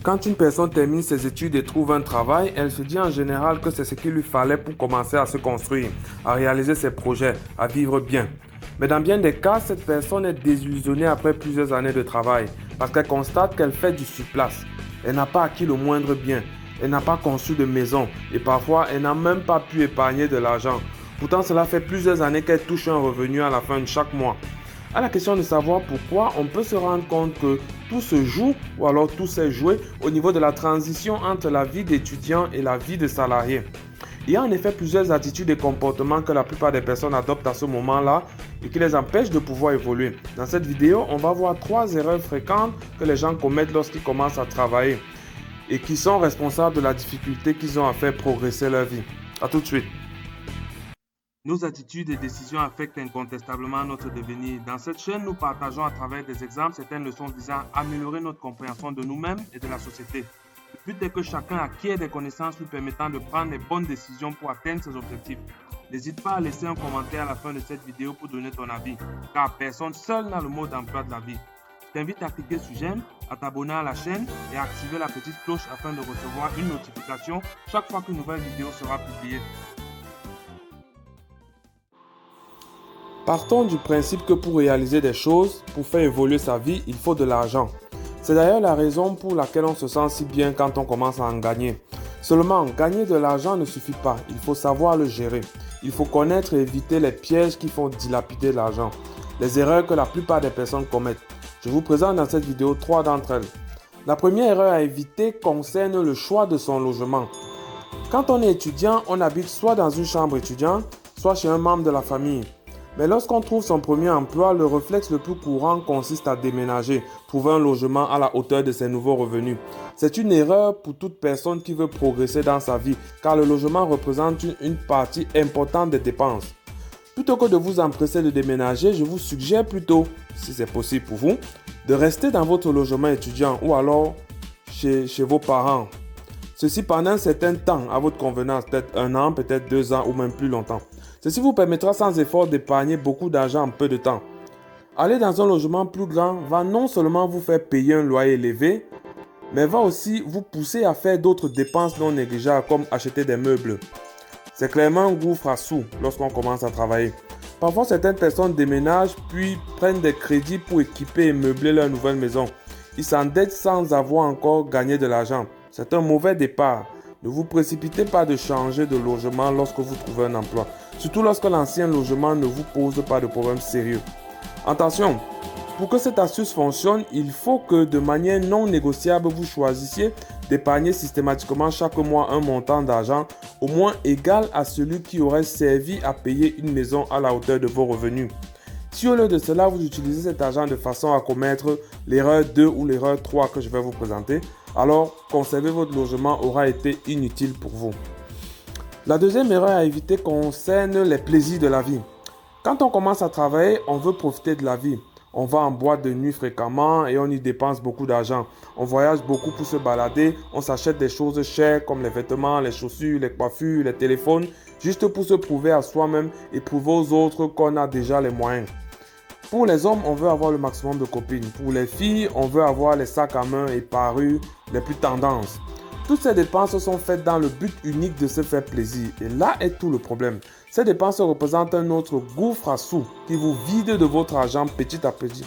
Quand une personne termine ses études et trouve un travail, elle se dit en général que c'est ce qu'il lui fallait pour commencer à se construire, à réaliser ses projets, à vivre bien. Mais dans bien des cas, cette personne est désillusionnée après plusieurs années de travail parce qu'elle constate qu'elle fait du surplace. Elle n'a pas acquis le moindre bien, elle n'a pas conçu de maison et parfois elle n'a même pas pu épargner de l'argent. Pourtant, cela fait plusieurs années qu'elle touche un revenu à la fin de chaque mois. À la question de savoir pourquoi, on peut se rendre compte que tout se joue ou alors tout s'est joué au niveau de la transition entre la vie d'étudiant et la vie de salarié. Il y a en effet plusieurs attitudes et comportements que la plupart des personnes adoptent à ce moment-là et qui les empêchent de pouvoir évoluer. Dans cette vidéo, on va voir 3 erreurs fréquentes que les gens commettent lorsqu'ils commencent à travailler et qui sont responsables de la difficulté qu'ils ont à faire progresser leur vie. A tout de suite. Nos attitudes et décisions affectent incontestablement notre devenir. Dans cette chaîne, nous partageons à travers des exemples certaines leçons visant à améliorer notre compréhension de nous-mêmes et de la société. Le but est que chacun acquiert des connaissances lui permettant de prendre les bonnes décisions pour atteindre ses objectifs. N'hésite pas à laisser un commentaire à la fin de cette vidéo pour donner ton avis, car personne seul n'a le mot d'emploi de la vie. Je t'invite à cliquer sur j'aime, à t'abonner à la chaîne et à activer la petite cloche afin de recevoir une notification chaque fois qu'une nouvelle vidéo sera publiée. Partons du principe que pour réaliser des choses, pour faire évoluer sa vie, il faut de l'argent. C'est d'ailleurs la raison pour laquelle on se sent si bien quand on commence à en gagner. Seulement, gagner de l'argent ne suffit pas, il faut savoir le gérer. Il faut connaître et éviter les pièges qui font dilapider l'argent, les erreurs que la plupart des personnes commettent. Je vous présente dans cette vidéo 3 d'entre elles. La première erreur à éviter concerne le choix de son logement. Quand on est étudiant, on habite soit dans une chambre étudiante, soit chez un membre de la famille. Mais lorsqu'on trouve son premier emploi, le réflexe le plus courant consiste à déménager, trouver un logement à la hauteur de ses nouveaux revenus. C'est une erreur pour toute personne qui veut progresser dans sa vie, car le logement représente une partie importante des dépenses. Plutôt que de vous empresser de déménager, je vous suggère plutôt, si c'est possible pour vous, de rester dans votre logement étudiant ou alors chez vos parents. Ceci pendant un certain temps à votre convenance, peut-être 1 an, peut-être 2 ans ou même plus longtemps. Ceci vous permettra sans effort d'épargner beaucoup d'argent en peu de temps. Aller dans un logement plus grand va non seulement vous faire payer un loyer élevé, mais va aussi vous pousser à faire d'autres dépenses non négligeables comme acheter des meubles. C'est clairement un gouffre à sous lorsqu'on commence à travailler. Parfois, certaines personnes déménagent puis prennent des crédits pour équiper et meubler leur nouvelle maison. Ils s'endettent sans avoir encore gagné de l'argent. C'est un mauvais départ. Ne vous précipitez pas de changer de logement lorsque vous trouvez un emploi, surtout lorsque l'ancien logement ne vous pose pas de problème sérieux. Attention, pour que cette astuce fonctionne, il faut que de manière non négociable, vous choisissiez d'épargner systématiquement chaque mois un montant d'argent au moins égal à celui qui aurait servi à payer une maison à la hauteur de vos revenus. Si au lieu de cela, vous utilisez cet argent de façon à commettre l'erreur 2 ou l'erreur 3 que je vais vous présenter, alors conserver votre logement aura été inutile pour vous. La deuxième erreur à éviter concerne les plaisirs de la vie. Quand on commence à travailler, on veut profiter de la vie. On va en boîte de nuit fréquemment et on y dépense beaucoup d'argent. On voyage beaucoup pour se balader, on s'achète des choses chères comme les vêtements, les chaussures, les coiffures, les téléphones, juste pour se prouver à soi-même et prouver aux autres qu'on a déjà les moyens. Pour les hommes, on veut avoir le maximum de copines. Pour les filles, on veut avoir les sacs à main et parures les plus tendances. Toutes ces dépenses sont faites dans le but unique de se faire plaisir. Et là est tout le problème. Ces dépenses représentent un autre gouffre à sous qui vous vide de votre argent petit à petit.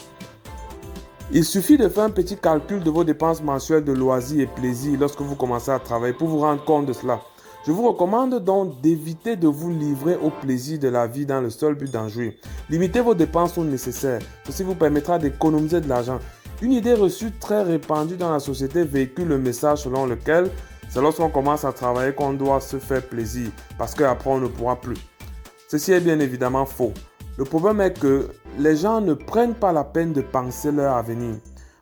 Il suffit de faire un petit calcul de vos dépenses mensuelles de loisirs et plaisirs lorsque vous commencez à travailler pour vous rendre compte de cela. Je vous recommande donc d'éviter de vous livrer au plaisir de la vie dans le seul but d'en jouir. Limitez vos dépenses au nécessaire. Ceci vous permettra d'économiser de l'argent. Une idée reçue très répandue dans la société véhicule le message selon lequel c'est lorsqu'on commence à travailler qu'on doit se faire plaisir parce qu'après on ne pourra plus. Ceci est bien évidemment faux. Le problème est que les gens ne prennent pas la peine de penser leur avenir.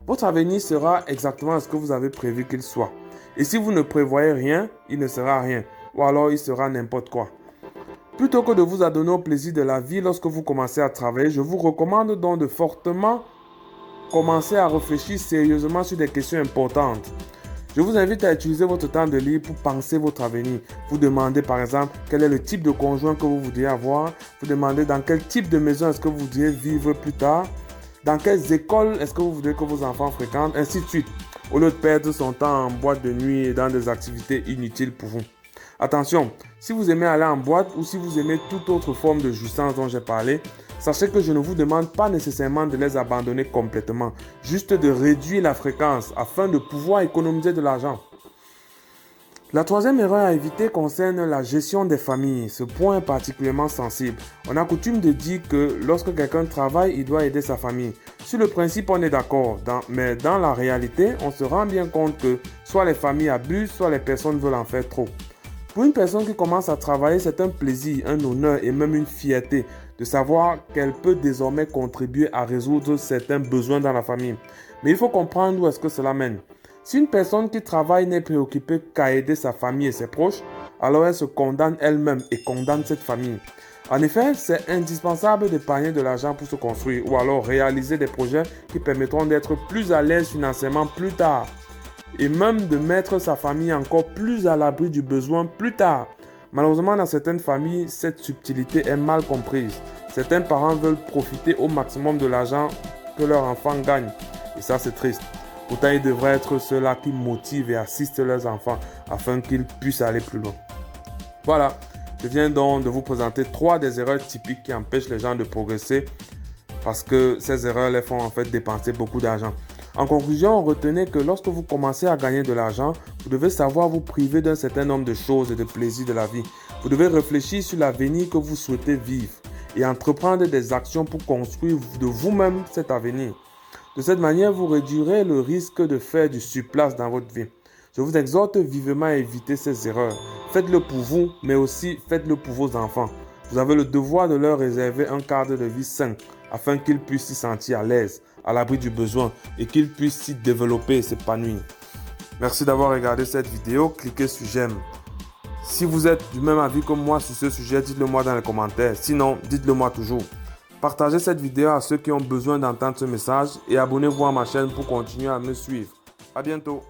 Votre avenir sera exactement ce que vous avez prévu qu'il soit. Et si vous ne prévoyez rien, il ne sera rien. Ou alors il sera n'importe quoi. Plutôt que de vous adonner au plaisir de la vie lorsque vous commencez à travailler, je vous recommande donc de fortement commencer à réfléchir sérieusement sur des questions importantes. Je vous invite à utiliser votre temps de libre pour penser votre avenir. Vous demandez par exemple quel est le type de conjoint que vous voudriez avoir. Vous demandez dans quel type de maison est-ce que vous voudriez vivre plus tard. Dans quelles écoles est-ce que vous voudriez que vos enfants fréquentent, ainsi de suite. au lieu de perdre son temps en boîte de nuit et dans des activités inutiles pour vous. Attention, si vous aimez aller en boîte ou si vous aimez toute autre forme de jouissance dont j'ai parlé, sachez que je ne vous demande pas nécessairement de les abandonner complètement, juste de réduire la fréquence afin de pouvoir économiser de l'argent. La troisième erreur à éviter concerne la gestion des familles. Ce point est particulièrement sensible. On a coutume de dire que lorsque quelqu'un travaille, il doit aider sa famille. Sur le principe, on est d'accord, mais dans la réalité, on se rend bien compte que soit les familles abusent, soit les personnes veulent en faire trop. Pour une personne qui commence à travailler, c'est un plaisir, un honneur et même une fierté de savoir qu'elle peut désormais contribuer à résoudre certains besoins dans la famille. Mais il faut comprendre où est-ce que cela mène. Si une personne qui travaille n'est préoccupée qu'à aider sa famille et ses proches, alors elle se condamne elle-même et condamne cette famille. En effet, c'est indispensable d'épargner de l'argent pour se construire ou alors réaliser des projets qui permettront d'être plus à l'aise financièrement plus tard. Et même de mettre sa famille encore plus à l'abri du besoin plus tard. Malheureusement, dans certaines familles, cette subtilité est mal comprise. Certains parents veulent profiter au maximum de l'argent que leur enfant gagne. Et ça, c'est triste. Pourtant, il devrait être ceux-là qui motivent et assistent leurs enfants afin qu'ils puissent aller plus loin. Voilà, je viens donc de vous présenter 3 des erreurs typiques qui empêchent les gens de progresser parce que ces erreurs les font en fait dépenser beaucoup d'argent. En conclusion, retenez que lorsque vous commencez à gagner de l'argent, vous devez savoir vous priver d'un certain nombre de choses et de plaisirs de la vie. Vous devez réfléchir sur l'avenir que vous souhaitez vivre et entreprendre des actions pour construire de vous-même cet avenir. De cette manière, vous réduirez le risque de faire du surplace dans votre vie. Je vous exhorte vivement à éviter ces erreurs. Faites-le pour vous, mais aussi faites-le pour vos enfants. Vous avez le devoir de leur réserver un cadre de vie sain afin qu'ils puissent s'y sentir à l'aise, à l'abri du besoin et qu'ils puissent s'y développer et s'épanouir. Merci d'avoir regardé cette vidéo. Cliquez sur j'aime. Si vous êtes du même avis que moi sur ce sujet, dites-le moi dans les commentaires. Sinon, dites-le moi toujours. Partagez cette vidéo à ceux qui ont besoin d'entendre ce message et abonnez-vous à ma chaîne pour continuer à me suivre. À bientôt.